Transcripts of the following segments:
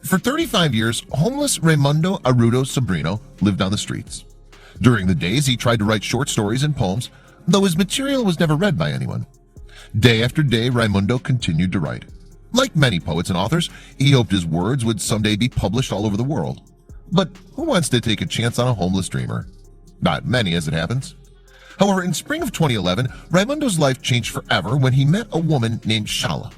For 35 years, homeless Raimundo Arruda Sobrino lived on the streets. During the days, he tried to write short stories and poems, though his material was never read by anyone. Day after day, Raimundo continued to write. Like many poets and authors, he hoped his words would someday be published all over the world. But who wants to take a chance on a homeless dreamer? Not many, as it happens. However, in spring of 2011, Raimundo's life changed forever when he met a woman named Shala.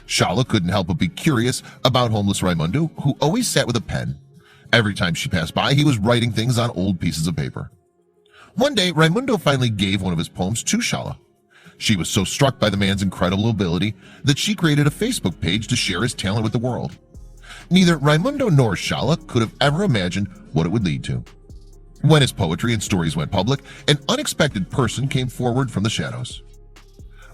Shala couldn't help but be curious about homeless Raimundo, who always sat with a pen. Every time she passed by, he was writing things on old pieces of paper. One day, Raimundo finally gave one of his poems to Shala. She was so struck by the man's incredible ability that she created a Facebook page to share his talent with the world. Neither Raimundo nor Shala could have ever imagined what it would lead to. When his poetry and stories went public, an unexpected person came forward from the shadows.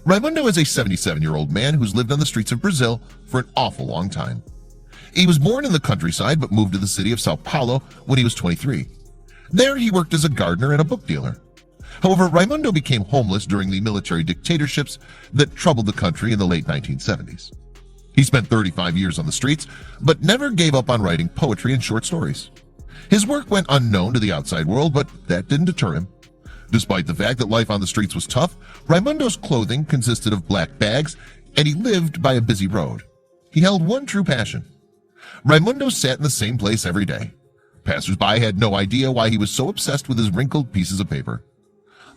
Raimundo is a 77-year-old man who's lived on the streets of Brazil for an awful long time. He was born in the countryside but moved to the city of Sao Paulo when he was 23. There he worked as a gardener and a book dealer. However, Raimundo became homeless during the military dictatorships that troubled the country in the late 1970s. He spent 35 years on the streets, but never gave up on writing poetry and short stories. His work went unknown to the outside world, but that didn't deter him. Despite the fact that life on the streets was tough, Raimundo's clothing consisted of black bags, and he lived by a busy road. He held one true passion. Raimundo sat in the same place every day. Passers-by had no idea why he was so obsessed with his wrinkled pieces of paper.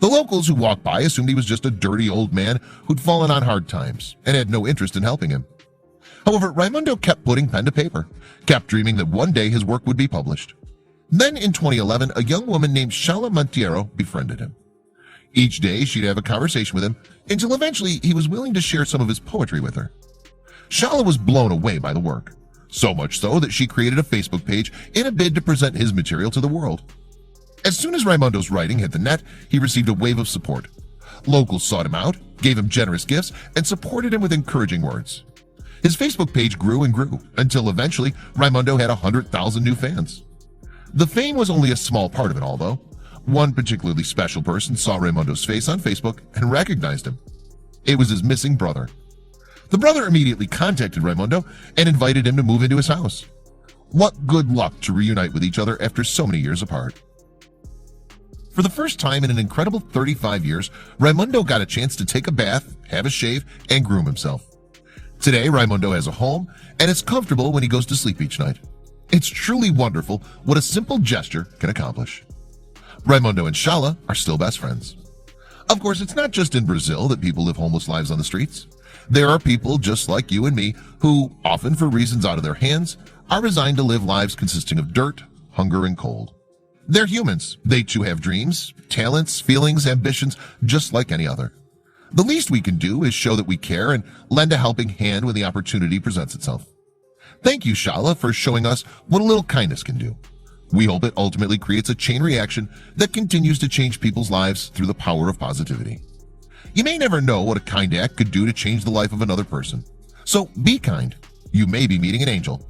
The locals who walked by assumed he was just a dirty old man who'd fallen on hard times and had no interest in helping him. However, Raimundo kept putting pen to paper, kept dreaming that one day his work would be published. Then in 2011, a young woman named Shala Monteiro befriended him. Each day she'd have a conversation with him until eventually he was willing to share some of his poetry with her. Shala was blown away by the work, so much so that she created a Facebook page in a bid to present his material to the world. As soon as Raimundo's writing hit the net, he received a wave of support. Locals sought him out, gave him generous gifts, and supported him with encouraging words. His Facebook page grew and grew until eventually Raimundo had 100,000 new fans. The fame was only a small part of it all, though. One particularly special person saw Raimundo's face on Facebook and recognized him. It was his missing brother. The brother immediately contacted Raimundo and invited him to move into his house. What good luck to reunite with each other after so many years apart. For the first time in an incredible 35 years, Raimundo got a chance to take a bath, have a shave, and groom himself. Today, Raimundo has a home, and it's comfortable when he goes to sleep each night. It's truly wonderful what a simple gesture can accomplish. Raimundo and Shala are still best friends. Of course, it's not just in Brazil that people live homeless lives on the streets. There are people just like you and me who, often for reasons out of their hands, are resigned to live lives consisting of dirt, hunger, and cold. They're humans. They too have dreams, talents, feelings, ambitions, just like any other. The least we can do is show that we care and lend a helping hand when the opportunity presents itself. Thank you, Shala, for showing us what a little kindness can do. We hope it ultimately creates a chain reaction that continues to change people's lives through the power of positivity. You may never know what a kind act could do to change the life of another person. So be kind. You may be meeting an angel.